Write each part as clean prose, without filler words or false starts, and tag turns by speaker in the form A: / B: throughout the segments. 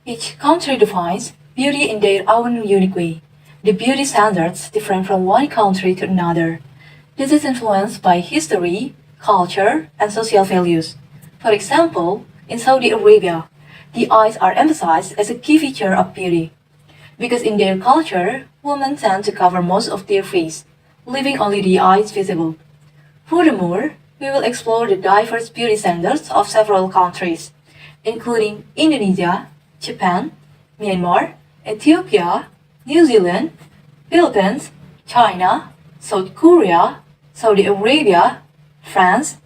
A: Each country defines beauty in their own unique way. The beauty standards differ from one country to another. This is influenced by history, culture, and social values. For example, in Saudi Arabia, the eyes are emphasized as a key feature of beauty. Because in their culture, women tend to cover most of their face, leaving only the eyes visible. Furthermore, we will explore the diverse beauty standards of several countries, including Indonesia, Japan, Myanmar, Ethiopia, New Zealand, Philippines, China, South Korea, Saudi Arabia, France,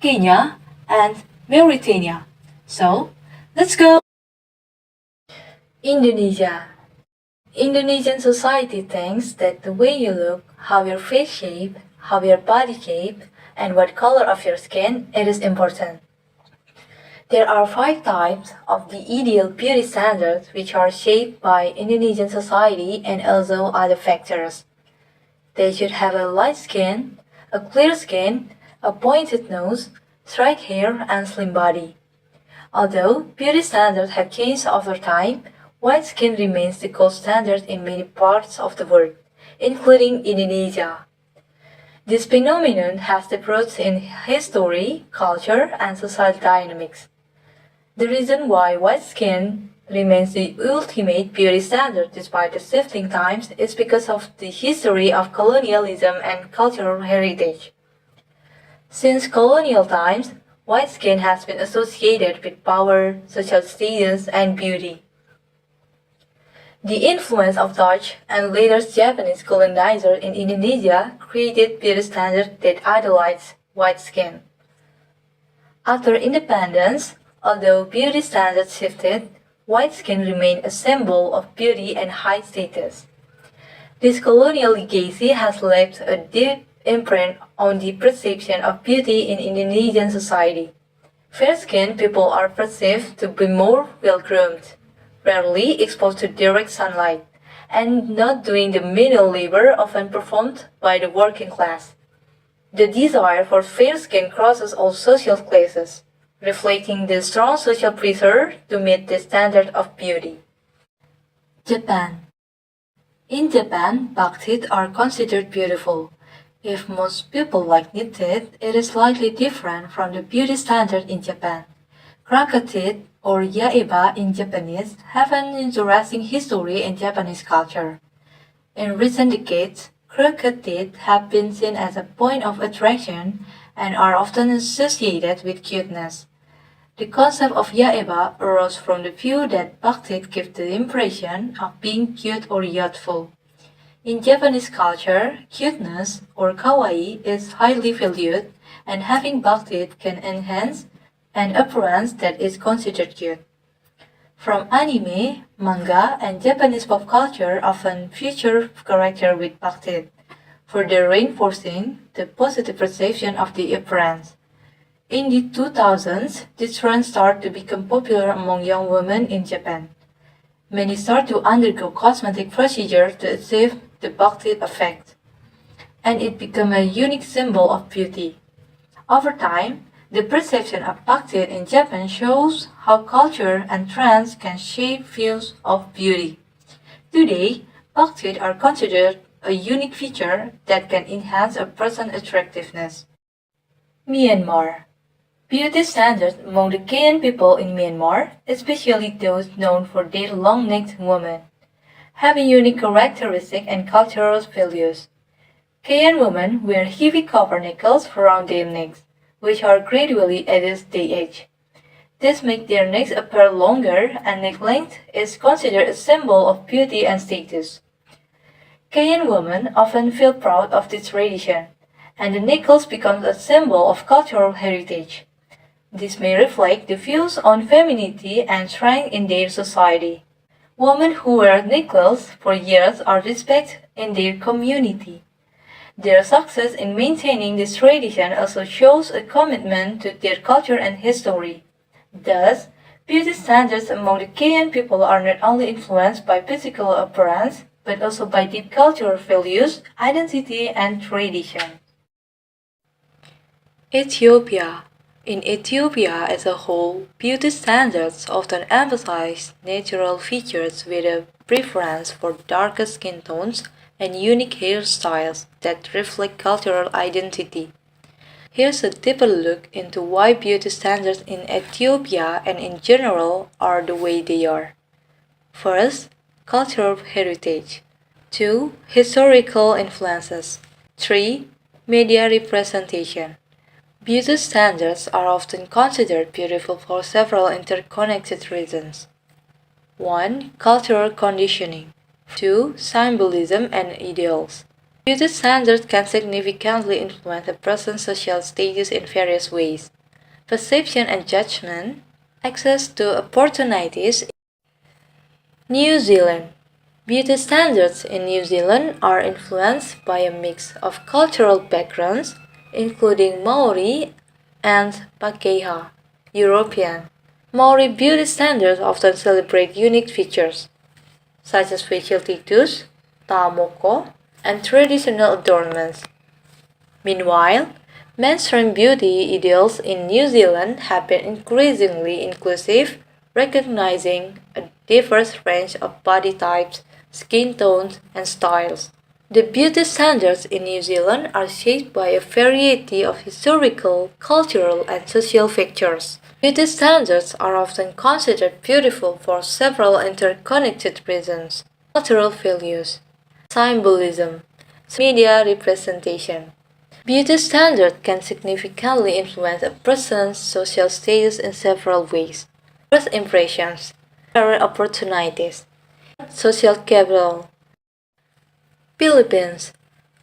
A: Kenya, and Mauritania. So, let's go! Indonesia. Indonesian society thinks that the way you look, how your face shape, how your body shape, and what color of your skin, it is important. There are 5 types of the ideal beauty standards which are shaped by Indonesian society and also other factors. They should have a light skin, a clear skin, a pointed nose, straight hair, and slim body. Although beauty standards have changed over time, white skin remains the gold standard in many parts of the world, including Indonesia. This phenomenon has its roots in history, culture, and social dynamics. The reason why white skin remains the ultimate beauty standard despite the shifting times is because of the history of colonialism and cultural heritage. Since colonial times, white skin has been associated with power, social status, and beauty. The influence of Dutch and later Japanese colonizers in Indonesia created beauty standards that idolize white skin. After independence, although beauty standards shifted, white skin remained a symbol of beauty and high status. This colonial legacy has left a deep imprint on the perception of beauty in Indonesian society. Fair-skinned people are perceived to be more well-groomed, rarely exposed to direct sunlight, and not doing the menial labor often performed by the working class. The desire for fair skin crosses all social classes, reflecting the strong social pressure to meet the standard of beauty. Japan. In Japan, back teeth are considered beautiful. If most people like neat teeth, it is slightly different from the beauty standard in Japan. Crooked teeth, or yaeba in Japanese, have an interesting history in Japanese culture. In recent decades, crooked teeth have been seen as a point of attraction and are often associated with cuteness. The concept of yaeba arose from the view that buck teeth give the impression of being cute or youthful. In Japanese culture, cuteness, or kawaii, is highly valued, and having buck teeth can enhance an appearance that is considered cute. From anime, manga, and Japanese pop culture often feature characters with buck teeth, further reinforcing the positive perception of the appearance. In the 2000s, this trend started to become popular among young women in Japan. Many start to undergo cosmetic procedures to achieve the buck teeth effect, and it became a unique symbol of beauty. Over time, the perception of buck teeth in Japan shows how culture and trends can shape views of beauty. Today, buck teeth are considered a unique feature that can enhance a person's attractiveness. Myanmar. Beauty standards among the Kayan people in Myanmar, especially those known for their long-necked women, have a unique characteristic and cultural values. Kayan women wear heavy copper necklaces around their necks, which are gradually added as they age. This makes their necks appear longer, and neck length is considered a symbol of beauty and status. Kayan women often feel proud of this tradition, and the necklace becomes a symbol of cultural heritage. This may reflect the views on femininity and strength in their society. Women who wear necklaces for years are respected in their community. Their success in maintaining this tradition also shows a commitment to their culture and history. Thus, beauty standards among the Kenyan people are not only influenced by physical appearance, but also by deep cultural values, identity, and tradition. Ethiopia. In Ethiopia as a whole, beauty standards often emphasize natural features with a preference for darker skin tones and unique hairstyles that reflect cultural identity. Here's a deeper look into why beauty standards in Ethiopia and in general are the way they are. First, cultural heritage. 2. Historical influences. 3. Media representation. Beauty standards are often considered beautiful for several interconnected reasons. 1. Cultural conditioning. 2. Symbolism and ideals. Beauty standards can significantly influence a person's social status in various ways. Perception and judgment, access to opportunities. New Zealand. Beauty standards in New Zealand are influenced by a mix of cultural backgrounds, including Maori and Pakeha, European. Maori beauty standards often celebrate unique features, such as facial tattoos, tamoko, and traditional adornments. Meanwhile, mainstream beauty ideals in New Zealand have been increasingly inclusive, recognizing a diverse range of body types, skin tones, and styles. The beauty standards in New Zealand are shaped by a variety of historical, cultural, and social factors. Beauty standards are often considered beautiful for several interconnected reasons. Cultural values, symbolism, media representation. Beauty standards can significantly influence a person's social status in several ways. First impressions, career opportunities, social capital. Philippines.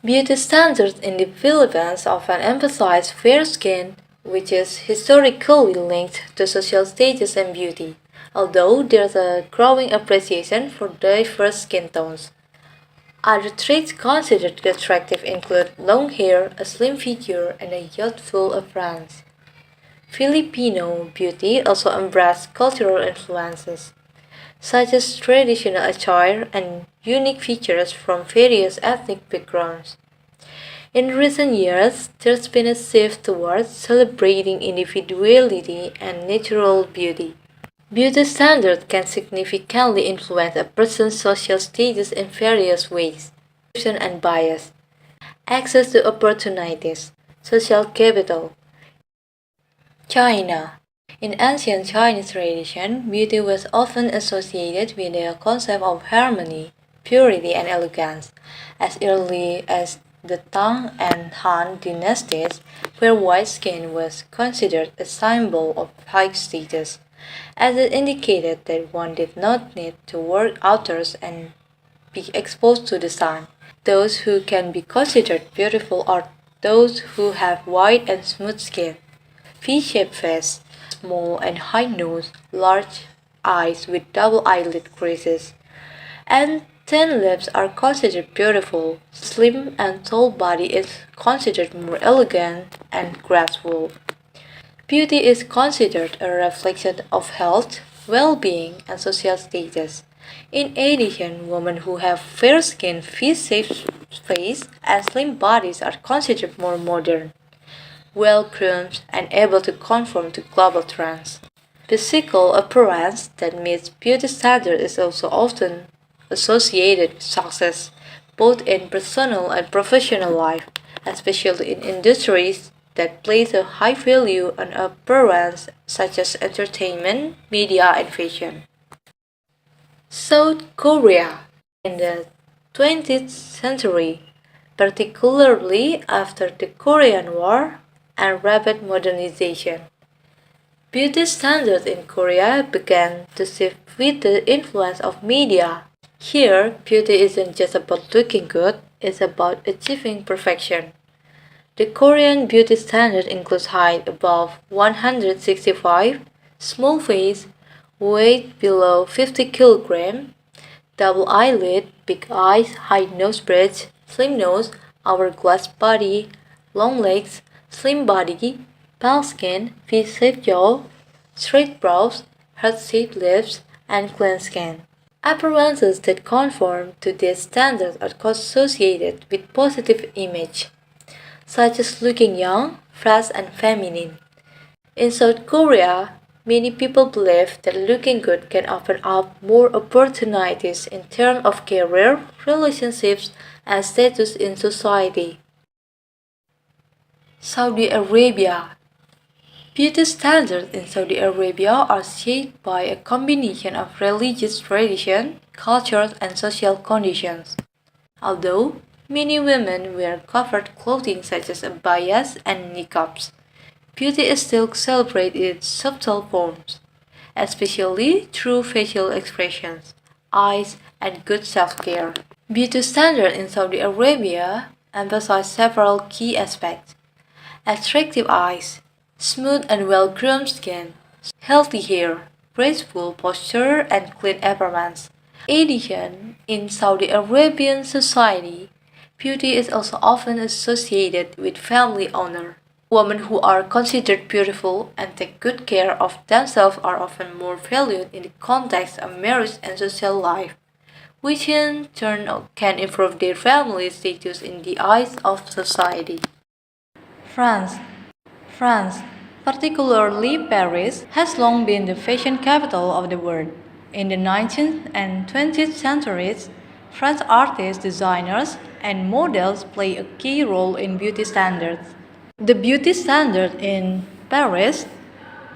A: Beauty standards in the Philippines often emphasize fair skin, which is historically linked to social status and beauty, although there's a growing appreciation for diverse skin tones. Other traits considered attractive include long hair, a slim figure, and a youthful appearance. Filipino beauty also embraces cultural influences, such as traditional attire and unique features from various ethnic backgrounds. In recent years, there's been a shift towards celebrating individuality and natural beauty. Beauty standards can significantly influence a person's social status in various ways. Perception and bias, access to opportunities, social capital. China. In ancient Chinese tradition, beauty was often associated with the concept of harmony, purity, and elegance, as early as the Tang and Han dynasties, where white skin was considered a symbol of high status, as it indicated that one did not need to work outdoors and be exposed to the sun. Those who can be considered beautiful are those who have white and smooth skin, V-shaped face, small and high nose, large eyes with double eyelid creases, and thin lips are considered beautiful. Slim and tall body is considered more elegant and graceful. Beauty is considered a reflection of health, well-being, and social status. In addition, women who have fair skin, V-shaped face, and slim bodies are considered more modern, well-groomed, and able to conform to global trends. Physical appearance that meets beauty standards is also often associated with success, both in personal and professional life, especially in industries that place a high value on appearance such as entertainment, media, and fashion. South Korea. In the 20th century, particularly after the Korean War and rapid modernization, beauty standards in Korea began to shift with the influence of media. Here, beauty isn't just about looking good, it's about achieving perfection. The Korean beauty standard includes height above 165, small face, weight below 50 kg, double eyelid, big eyes, high nose bridge, slim nose, hourglass body, long legs, slim body, pale skin, V-shaped jaw, straight brows, heart-shaped lips, and clean skin. Appearances that conform to these standards are associated with positive image, such as looking young, fresh, and feminine. In South Korea, many people believe that looking good can open up more opportunities in terms of career, relationships, and status in society. Saudi Arabia. Beauty standards in Saudi Arabia are shaped by a combination of religious tradition, culture, and social conditions. Although many women wear covered clothing such as abayas and niqabs, beauty is still celebrated in subtle forms, especially through facial expressions, eyes, and good self-care. Beauty standards in Saudi Arabia emphasize several key aspects: attractive eyes, smooth and well-groomed skin, healthy hair, graceful posture, and clean appearance. In addition, in Saudi Arabian society, beauty is also often associated with family honor. Women who are considered beautiful and take good care of themselves are often more valued in the context of marriage and social life, which in turn can improve their family status in the eyes of society. France. France, particularly Paris, has long been the fashion capital of the world. In the 19th and 20th centuries, French artists, designers, and models play a key role in beauty standards. The beauty standard in Paris: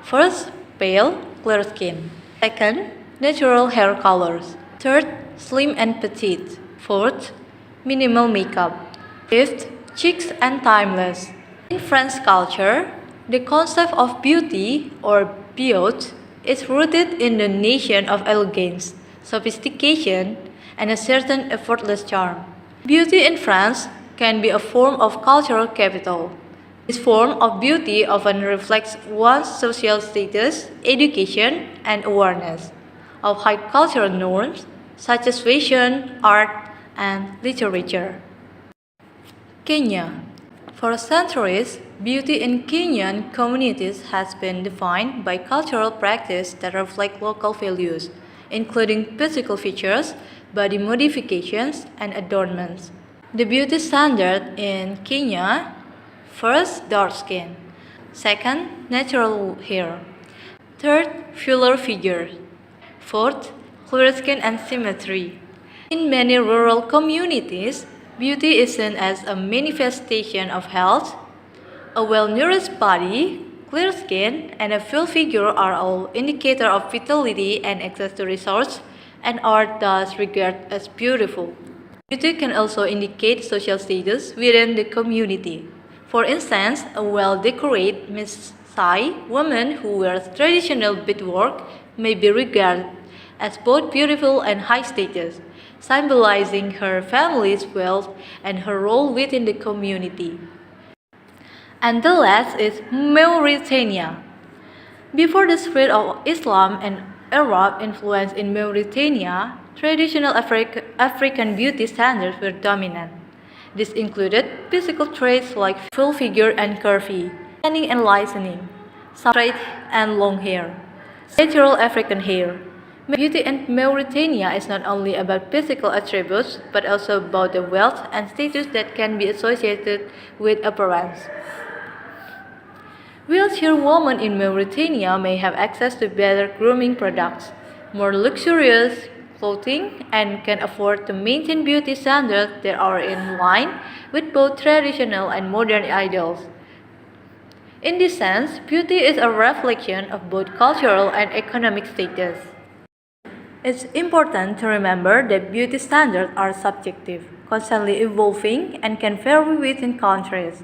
A: first, pale, clear skin; second, natural hair colors; third, slim and petite; fourth, minimal makeup; fifth, chic and timeless. In French culture, the concept of beauty or beauté is rooted in the notion of elegance, sophistication, and a certain effortless charm. Beauty in France can be a form of cultural capital. This form of beauty often reflects one's social status, education, and awareness of high cultural norms such as fashion, art, and literature. Kenya. For centuries, beauty in Kenyan communities has been defined by cultural practices that reflect local values, including physical features, body modifications, and adornments. The beauty standard in Kenya: first, dark skin; second, natural hair; third, fuller figure; fourth, clear skin and symmetry. In many rural communities, beauty is seen as a manifestation of health. A well-nourished body, clear skin, and a full figure are all indicators of vitality and access to resources, and are thus regarded as beautiful. Beauty can also indicate social status within the community. For instance, a well-decorated Maasai woman who wears traditional beadwork may be regarded as both beautiful and high status, symbolizing her family's wealth and her role within the community. And the last is Mauritania. Before the spread of Islam and Arab influence in Mauritania, traditional African beauty standards were dominant. This included physical traits like full figure and curvy, tanning and lightening, straight and long hair, natural African hair. Beauty in Mauritania is not only about physical attributes, but also about the wealth and status that can be associated with appearance. Wealthier women in Mauritania may have access to better grooming products, more luxurious clothing, and can afford to maintain beauty standards that are in line with both traditional and modern ideals. In this sense, beauty is a reflection of both cultural and economic status. It's important to remember that beauty standards are subjective, constantly evolving, and can vary within countries.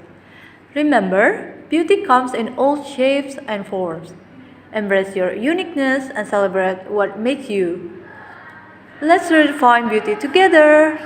A: Remember, beauty comes in all shapes and forms. Embrace your uniqueness and celebrate what makes you. Let's redefine beauty together!